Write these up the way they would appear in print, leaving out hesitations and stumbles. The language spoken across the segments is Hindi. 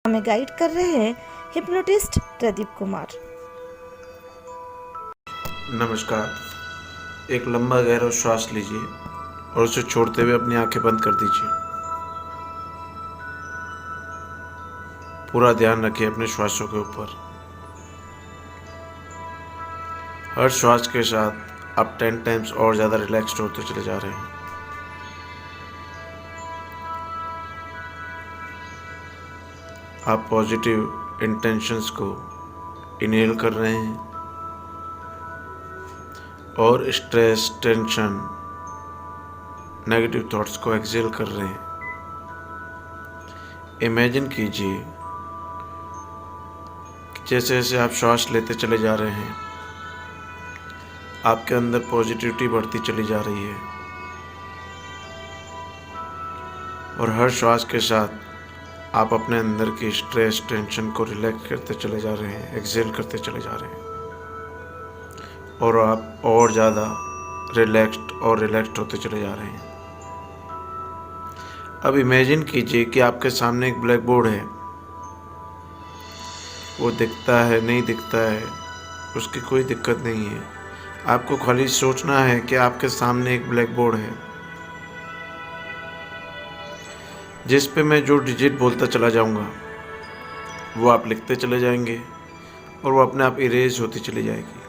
हमें गाइड कर रहे हैं हिप्नोटिस्ट प्रदीप कुमार। नमस्कार। एक लंबा गहरा श्वास लीजिए और उसे छोड़ते हुए अपनी आंखें बंद कर दीजिए। पूरा ध्यान रखिए अपने श्वासों के ऊपर। हर श्वास के साथ आप 10 टाइम्स और ज़्यादा रिलैक्स्ड होते चले जा रहे हैं। आप पॉजिटिव इंटेंशंस को इनहेल कर रहे हैं और स्ट्रेस, टेंशन, नेगेटिव थॉट्स को एक्सेल कर रहे हैं। इमेजिन कीजिए कि जैसे जैसे आप श्वास लेते चले जा रहे हैं, आपके अंदर पॉजिटिविटी बढ़ती चली जा रही है और हर श्वास के साथ आप अपने अंदर की स्ट्रेस, टेंशन को रिलैक्स करते चले जा रहे हैं, एक्सेल करते चले जा रहे हैं और आप और ज़्यादा रिलैक्स्ड होते चले जा रहे हैं। अब इमेजिन कीजिए कि आपके सामने एक ब्लैक बोर्ड है। वो दिखता है, नहीं दिखता है, उसकी कोई दिक्कत नहीं है। आपको खाली सोचना है कि आपके सामने एक ब्लैक बोर्ड है जिस पे मैं जो डिजिट बोलता चला जाऊंगा वो आप लिखते चले जाएंगे और वो अपने आप इरेज होती चली जाएगी।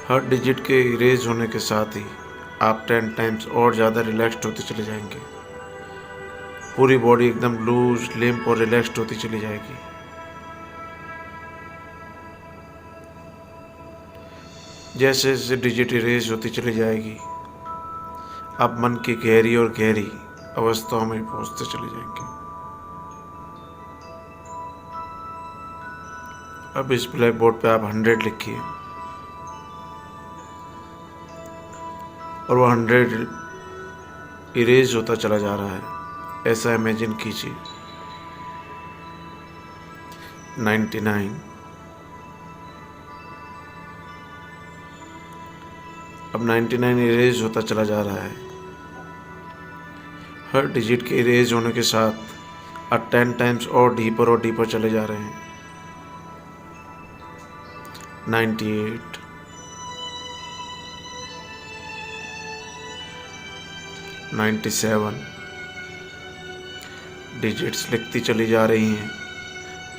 हर डिजिट के इरेज होने के साथ ही आप 10 टाइम्स और ज़्यादा रिलैक्स्ड होते चले जाएंगे। पूरी बॉडी एकदम लूज, लिम्प और रिलैक्स्ड होती चली जाएगी। जैसे जैसे डिजिट इरेज होती चली जाएगी, आप मन की गहरी और गहरी अवस्थाओं में पहुंचते चले जाएंगे। अब इस ब्लैक बोर्ड पे आप 100 लिखिए और वो 100 इरेज होता चला जा रहा है। ऐसा इमेजिन कीजिए। 99, अब 99 इरेज होता चला जा रहा है। हर डिजिट के इरेज होने के साथ आप 10 टाइम्स और डीपर चले जा रहे हैं। 98, 97 डिजिट्स लिखती चली जा रही हैं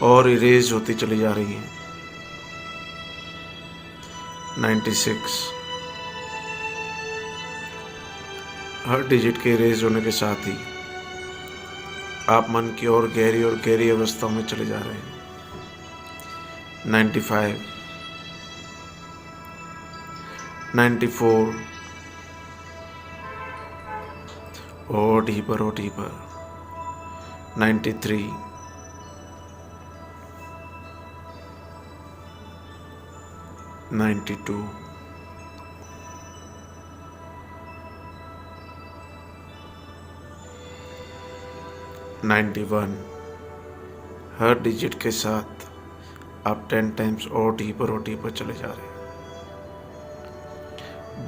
और इरेज होती चली जा रही हैं। 96, हर डिजिट के इरेज होने के साथ ही आप मन की और गहरी अवस्थाओं में चले जा रहे हैं। 95, 94 और डीपर 93, 92, 91, हर डिजिट के साथ आप 10 टाइम्स और डीपर चले जा रहे हैं।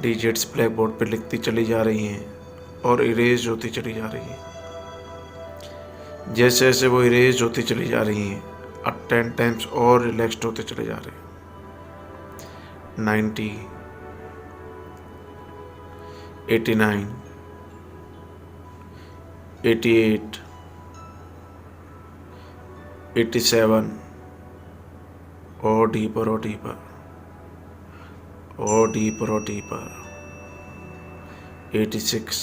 डिजिट्स ब्लैक बोर्ड पे लिखती चली जा रही हैं और इरेज होती चली जा रही हैं। जैसे जैसे वो इरेज होती चली जा रही हैं, आप 10 टाइम्स और रिलैक्स्ड होते चले जा रहे हैं। 90, 89, 88, 87 और डीपर 86,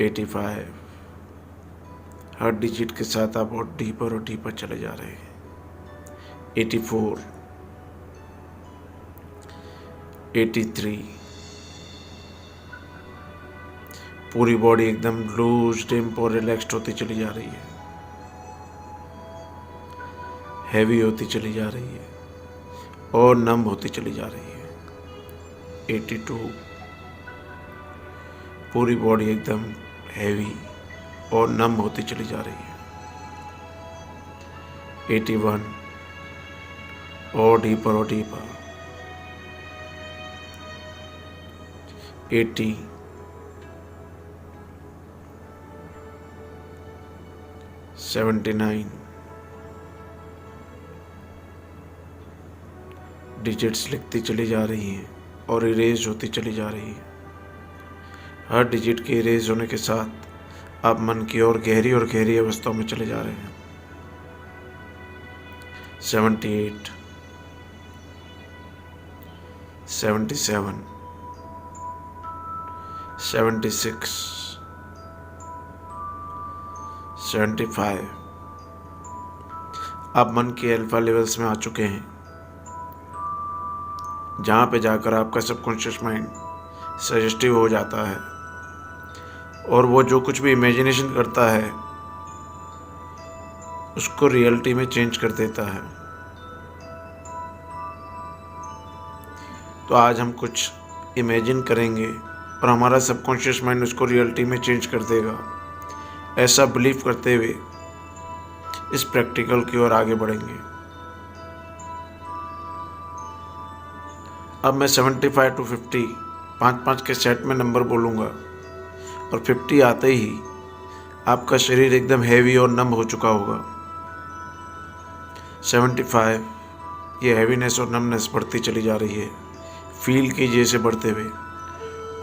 85, हर डिजिट के साथ आप और डीपर चले जा रहे हैं। 84, 83, पूरी बॉडी एकदम लूज, डिम्प और रिलैक्स्ड होती चली जा रही है, हैवी होती चली जा रही है और नम होती चली जा रही है। 82, पूरी बॉडी एकदम हैवी और नम होती चली जा रही है। 81 और डीपर 80, 79 डिजिट्स लिखती चली जा रही हैं और इरेज होती चली जा रही है। हर डिजिट के इरेज होने के साथ आप मन की और गहरी अवस्थाओं में चले जा रहे हैं। 78 77 76 75 आप मन के अल्फा लेवल्स में आ चुके हैं, जहाँ पे जाकर आपका सबकॉन्शियस माइंड सजेस्टिव हो जाता है और वो जो कुछ भी इमेजिनेशन करता है उसको रियलिटी में चेंज कर देता है। तो आज हम कुछ इमेजिन करेंगे और हमारा सबकॉन्शियस माइंड उसको रियलिटी में चेंज कर देगा। ऐसा बिलीव करते हुए इस प्रैक्टिकल की ओर आगे बढ़ेंगे। अब मैं 75 to 50 5-5 के सेट में नंबर बोलूँगा और 50 आते ही आपका शरीर एकदम हैवी और नम हो चुका होगा। 75 ये हैवीनेस और नमनेस बढ़ती चली जा रही है। फील कीजिए इसे बढ़ते हुए,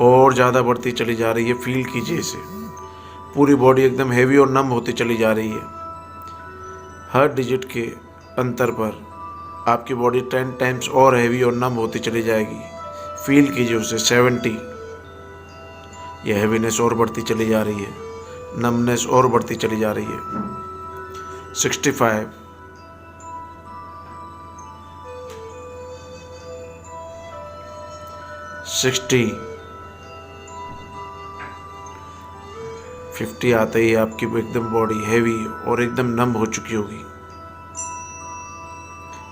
और ज़्यादा बढ़ती चली जा रही है। फील कीजिए इसे, पूरी बॉडी एकदम हैवी और नम होती चली जा रही है। हर डिजिट के अंतर पर आपकी बॉडी 10 टाइम्स और हैवी और नम होती चली जाएगी। फील कीजिए उसे। 70 यह हैवीनेस और बढ़ती चली जा रही है, नमनेस और बढ़ती चली जा रही है। 65 60 50 आते ही आपकी एकदम बॉडी हैवी और एकदम नम हो चुकी होगी।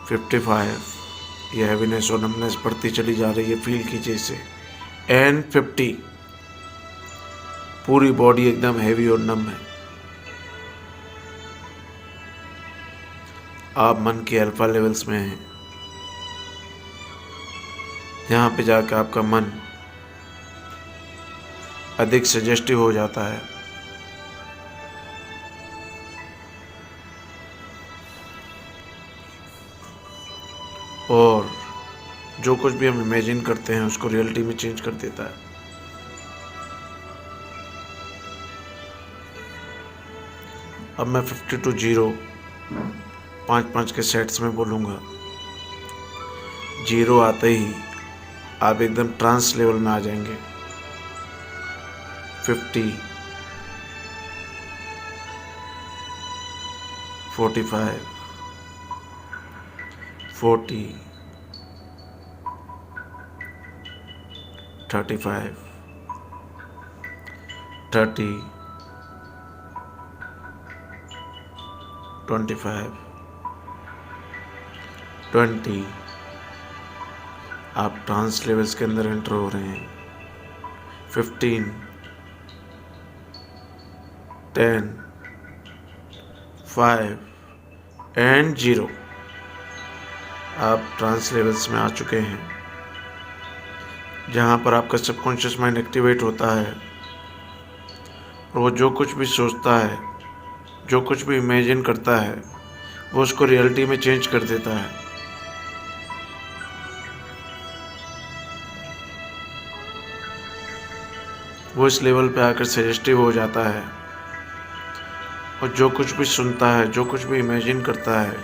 55 ये हैवीनेस और नमनेस बढ़ती चली जा रही है। फील कीजिए इसे। एंड 50 पूरी बॉडी एकदम हैवी और नम है। आप मन के अल्फा लेवल्स में हैं, यहाँ पे जाकर आपका मन अधिक सजेस्टिव हो जाता है और जो कुछ भी हम इमेजिन करते हैं उसको रियलिटी में चेंज कर देता है। अब मैं 50 to 0 5-5 के सेट्स में बोलूँगा। 0 आते ही आप एकदम ट्रांस लेवल में आ जाएंगे। 50 45 40 35 30 25 20 आप ट्रांस लेवल्स के अंदर एंटर हो रहे हैं। 15 10 5 एंड 0 आप ट्रांस लेवल्स में आ चुके हैं, जहाँ पर आपका सबकॉन्शियस माइंड एक्टिवेट होता है और वो जो कुछ भी सोचता है, जो कुछ भी इमेजिन करता है, वो उसको रियलिटी में चेंज कर देता है। वो इस लेवल पे आकर सजेस्टिव हो जाता है और जो कुछ भी सुनता है, जो कुछ भी इमेजिन करता है,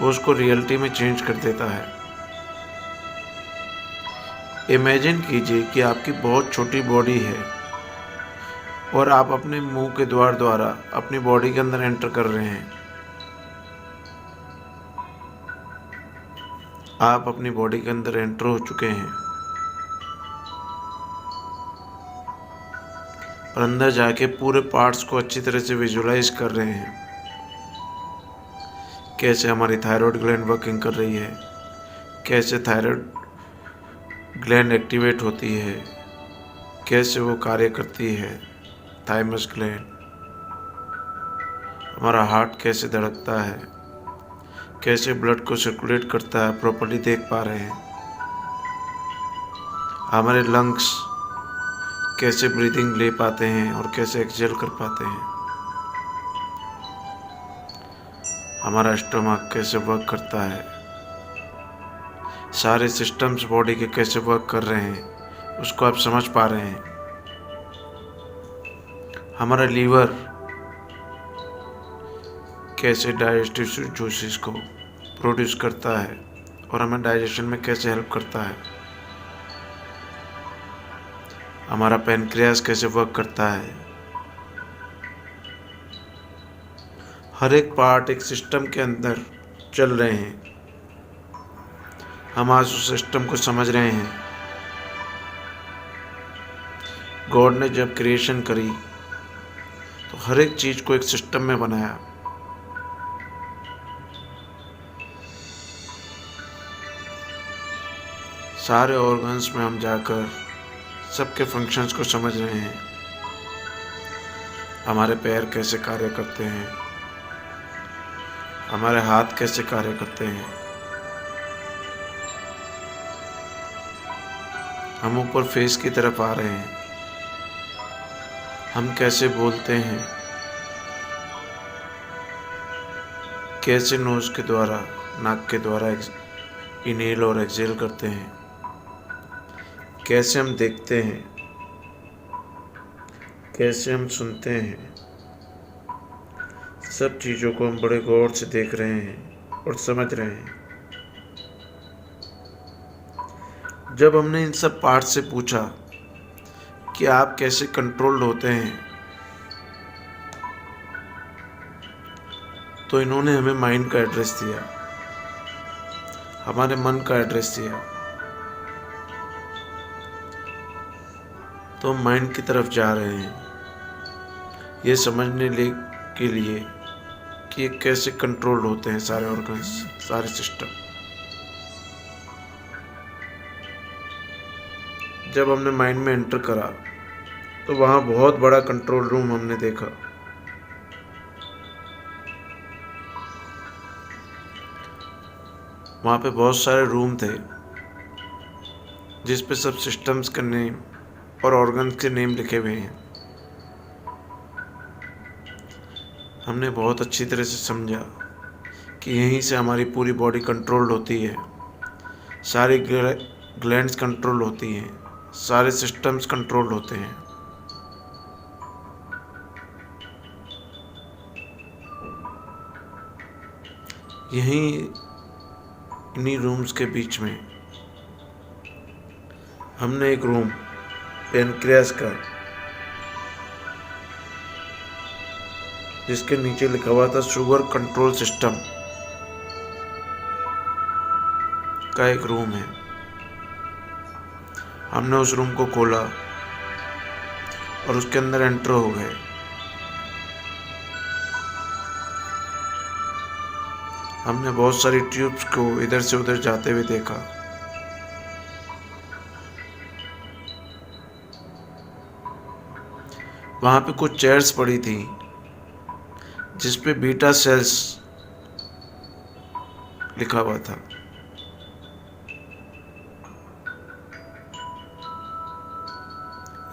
वो उसको रियलिटी में चेंज कर देता है। इमेजिन कीजिए कि आपकी बहुत छोटी बॉडी है और आप अपने मुंह के द्वारा अपनी बॉडी के अंदर एंटर कर रहे हैं। आप अपनी बॉडी के अंदर एंटर हो चुके हैं और अंदर जाके पूरे पार्ट्स को अच्छी तरह से विजुलाइज कर रहे हैं। कैसे हमारी थायराइड ग्लैंड वर्किंग कर रही है, कैसे थायराइड ग्लैंड एक्टिवेट होती है, कैसे वो कार्य करती है, थाइमस ग्लैंड, हमारा हार्ट कैसे धड़कता है, कैसे ब्लड को सर्कुलेट करता है, प्रॉपर्ली देख पा रहे हैं। हमारे लंग्स कैसे ब्रीदिंग ले पाते हैं और कैसे एक्सहेल कर पाते हैं। हमारा स्टमक कैसे वर्क करता है, सारे सिस्टम्स बॉडी के कैसे वर्क कर रहे हैं उसको आप समझ पा रहे हैं। हमारा लीवर कैसे डाइजेस्टिव जूसेस को प्रोड्यूस करता है और हमें डाइजेशन में कैसे हेल्प करता है। हमारा पैनक्रियास कैसे वर्क करता है। हर एक पार्ट एक सिस्टम के अंदर चल रहे हैं। हम आज उस सिस्टम को समझ रहे हैं। गॉड ने जब क्रिएशन करी तो हर एक चीज को एक सिस्टम में बनाया। सारे ऑर्गन्स में हम जाकर सबके फंक्शंस को समझ रहे हैं। हमारे पैर कैसे कार्य करते हैं, हमारे हाथ कैसे कार्य करते हैं, हम ऊपर फेस की तरफ आ रहे हैं, हम कैसे बोलते हैं, कैसे नोज के द्वारा, नाक के द्वारा इनहेल और एक्सहेल करते हैं, कैसे हम देखते हैं, कैसे हम सुनते हैं। सब चीज़ों को हम बड़े गौर से देख रहे हैं और समझ रहे हैं। जब हमने इन सब पार्ट से पूछा कि आप कैसे कंट्रोल्ड होते हैं, तो इन्होंने हमें माइंड का एड्रेस दिया, हमारे मन का एड्रेस दिया। तो हम माइंड की तरफ जा रहे हैं ये समझने के लिए कि ये कैसे कंट्रोल होते हैं सारे ऑर्गन्स, सारे सिस्टम। जब हमने माइंड में एंटर करा तो वहाँ बहुत बड़ा कंट्रोल रूम हमने देखा। वहाँ पे बहुत सारे रूम थे जिस पे सब सिस्टम्स के नेम और ऑर्गन्स के नेम लिखे हुए हैं। हमने बहुत अच्छी तरह से समझा कि यहीं से हमारी पूरी बॉडी कंट्रोल्ड होती है, सारी ग्लैंड्स कंट्रोल होती हैं, सारे सिस्टम्स कंट्रोल होते हैं। यहीं इन्हीं रूम्स के बीच में हमने एक रूम पैनक्रियास का, जिसके नीचे लिखा हुआ था शुगर कंट्रोल सिस्टम का एक रूम है। हमने उस रूम को खोला और उसके अंदर एंटर हो गए। हमने बहुत सारी ट्यूब्स को इधर से उधर जाते हुए देखा। वहाँ पे कुछ चेयर्स पड़ी थी जिस पे बीटा सेल्स लिखा हुआ था।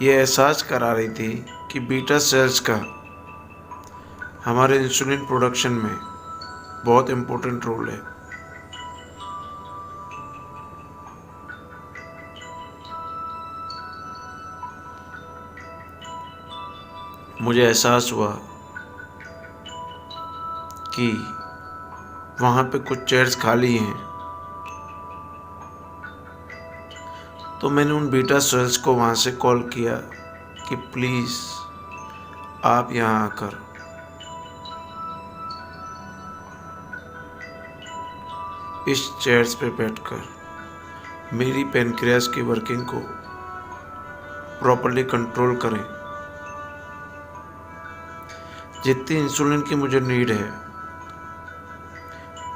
ये एहसास करा रही थी कि बीटा सेल्स का हमारे इंसुलिन प्रोडक्शन में बहुत इम्पोर्टेंट रोल है। मुझे एहसास हुआ कि वहाँ पे कुछ चेयर्स खाली हैं, तो मैंने उन बीटा सेल्स को वहाँ से कॉल किया कि प्लीज़ आप यहाँ आकर इस चेयर्स पे बैठकर मेरी पैनक्रियास की वर्किंग को प्रॉपर्ली कंट्रोल करें। जितनी इंसुलिन की मुझे नीड है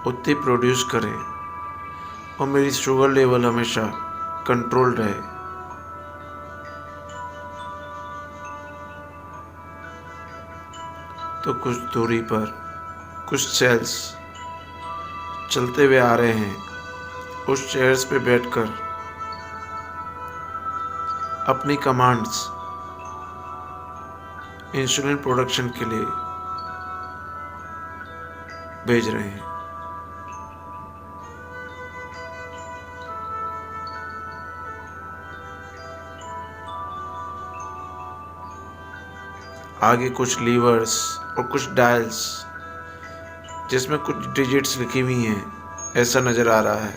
उतनी प्रोड्यूस करें और मेरी शुगर लेवल हमेशा कंट्रोल रहे। तो कुछ दूरी पर कुछ सेल्स चलते हुए आ रहे हैं, उस चेयर्स पे बैठकर अपनी कमांड्स इंसुलिन प्रोडक्शन के लिए भेज रहे हैं। आगे कुछ लीवर्स और कुछ डायल्स जिसमें कुछ डिजिट्स लिखी हुई हैं, ऐसा नजर आ रहा है।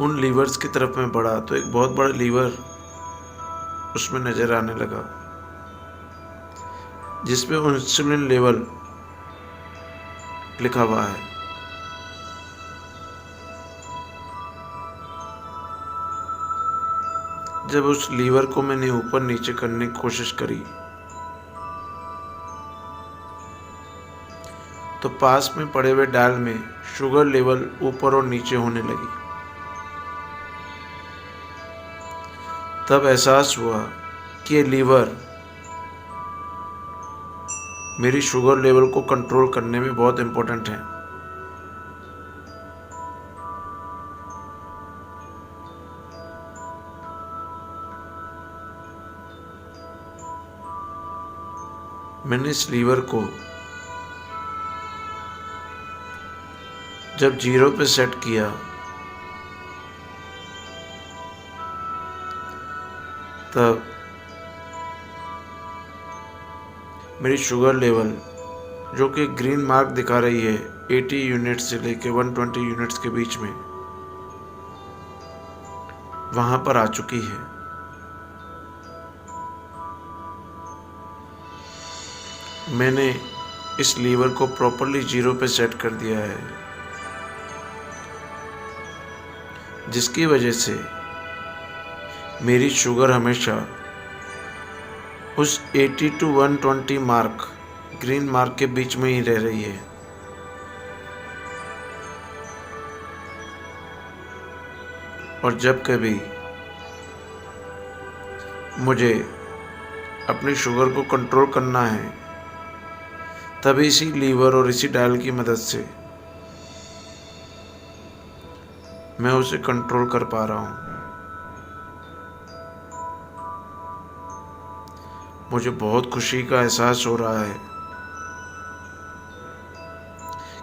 उन लीवर्स की तरफ मैं बढ़ा तो एक बहुत बड़ा लीवर उसमें नजर आने लगा, जिसमें इंसुलिन लेवल लिखा हुआ है। जब उस लीवर को मैंने ऊपर नीचे करने की कोशिश करी तो पास में पड़े हुए डायल में शुगर लेवल ऊपर और नीचे होने लगी। तब एहसास हुआ कि ये लीवर मेरी शुगर लेवल को कंट्रोल करने में बहुत इम्पोर्टेंट है। मैंने इस लीवर को जब 0 पे सेट किया तब मेरी शुगर लेवल, जो कि ग्रीन मार्क दिखा रही है 80 यूनिट से लेके 120 यूनिट्स के बीच में, वहां पर आ चुकी है। मैंने इस लीवर को प्रॉपरली 0 पे सेट कर दिया है, जिसकी वजह से मेरी शुगर हमेशा उस 80 to 120 मार्क, ग्रीन मार्क के बीच में ही रह रही है। और जब कभी मुझे अपनी शुगर को कंट्रोल करना है, तभी इसी लीवर और इसी डायल की मदद से मैं उसे कंट्रोल कर पा रहा हूँ। मुझे बहुत खुशी का एहसास हो रहा है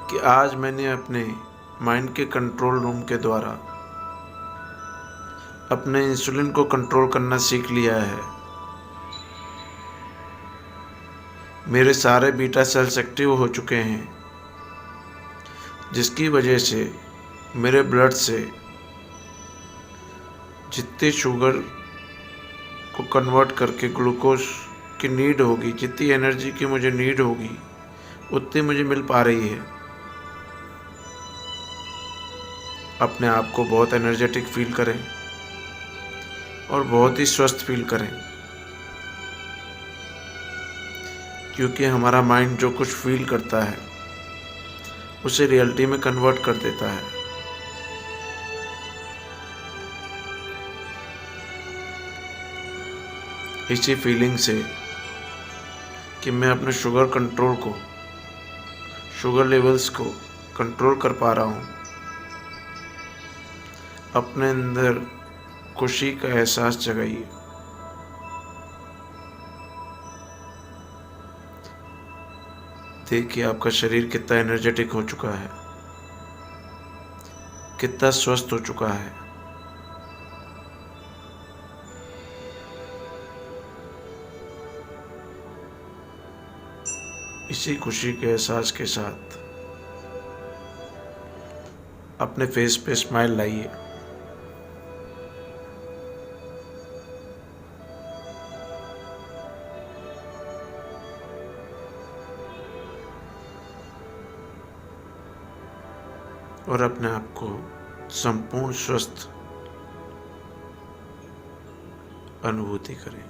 कि आज मैंने अपने माइंड के कंट्रोल रूम के द्वारा अपने इंसुलिन को कंट्रोल करना सीख लिया है। मेरे सारे बीटा सेल्स एक्टिव हो चुके हैं, जिसकी वजह से मेरे ब्लड से जितनी शुगर को कन्वर्ट करके ग्लूकोज की नीड होगी, जितनी एनर्जी की मुझे नीड होगी, उतनी मुझे मिल पा रही है। अपने आप को बहुत एनर्जेटिक फील करें और बहुत ही स्वस्थ फील करें, क्योंकि हमारा माइंड जो कुछ फील करता है उसे रियलिटी में कन्वर्ट कर देता है। इसी फीलिंग से कि मैं अपने शुगर कंट्रोल को, शुगर लेवल्स को कंट्रोल कर पा रहा हूँ, अपने अंदर खुशी का एहसास जगाइए। देखिए आपका शरीर कितना एनर्जेटिक हो चुका है, कितना स्वस्थ हो चुका है। इसी खुशी के एहसास के साथ अपने फेस पे स्माइल लाइए। और अपने आप को संपूर्ण स्वस्थ अनुभूति करें।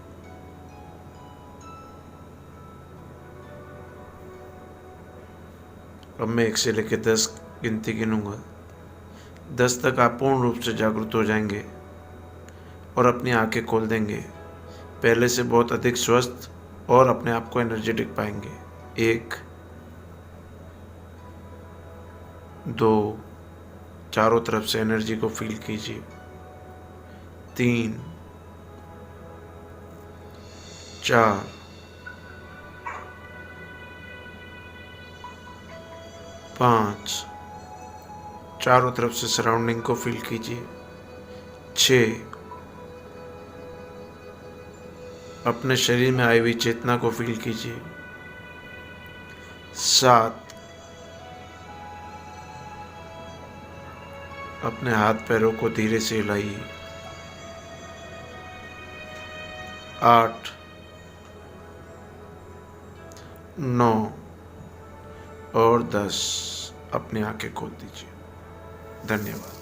अब मैं 1 से लेकर 10 गिनती गिनूंगा। 10 तक आप पूर्ण रूप से जागरूक हो जाएंगे और अपनी आंखें खोल देंगे, पहले से बहुत अधिक स्वस्थ और अपने आप को एनर्जेटिक पाएंगे। 1, 2, चारों तरफ से एनर्जी को फील कीजिए। 3, 4, 5, चारों तरफ से सराउंडिंग को फील कीजिए। 6, अपने शरीर में आई हुई चेतना को फील कीजिए। 7, अपने हाथ पैरों को धीरे से हिलाइए। 8, 9 और 10, अपनी आंखें खोल दीजिए। धन्यवाद।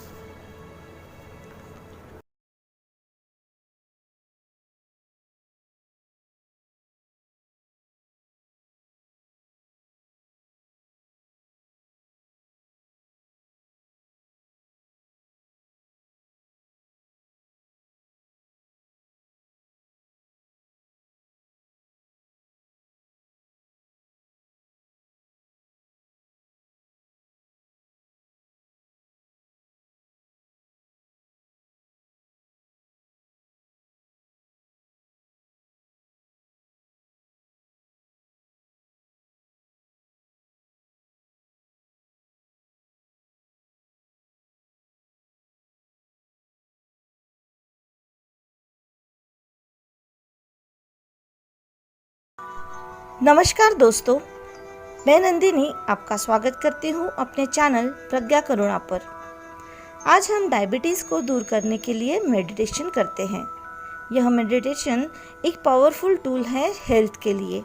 नमस्कार दोस्तों, मैं नंदिनी आपका स्वागत करती हूँ अपने चैनल प्रज्ञा करुणा पर। आज हम डायबिटीज़ को दूर करने के लिए मेडिटेशन करते हैं। यह मेडिटेशन एक पावरफुल टूल है हेल्थ के लिए।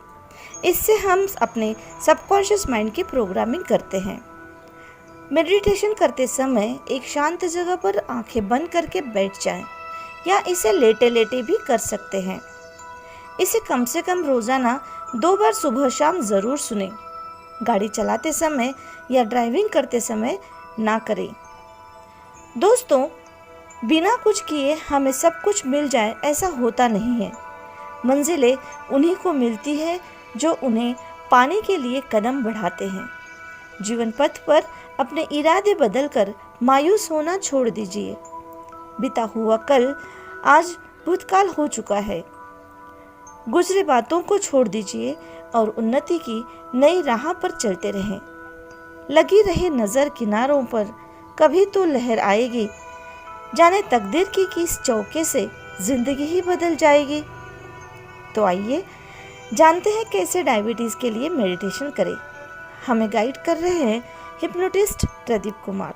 इससे हम अपने सबकॉन्शियस माइंड की प्रोग्रामिंग करते हैं। मेडिटेशन करते समय एक शांत जगह पर आंखें बंद करके बैठ जाएं, या इसे लेटे लेटे भी कर सकते हैं। इसे कम से कम रोज़ाना 2 बार सुबह शाम ज़रूर सुनें। गाड़ी चलाते समय या ड्राइविंग करते समय ना करें। दोस्तों, बिना कुछ किए हमें सब कुछ मिल जाए ऐसा होता नहीं है। मंजिलें उन्हीं को मिलती है जो उन्हें पाने के लिए कदम बढ़ाते हैं। जीवन पथ पर अपने इरादे बदलकर मायूस होना छोड़ दीजिए। बीता हुआ कल आज भूतकाल हो चुका है। गुजरे बातों को छोड़ दीजिए और उन्नति की नई राह पर चलते रहें। लगी रहे नज़र किनारों पर, कभी तो लहर आएगी। जाने तकदीर की किस चौके से जिंदगी ही बदल जाएगी। तो आइए जानते हैं कैसे डायबिटीज़ के लिए मेडिटेशन करें। हमें गाइड कर रहे हैं हिप्नोटिस्ट प्रदीप कुमार।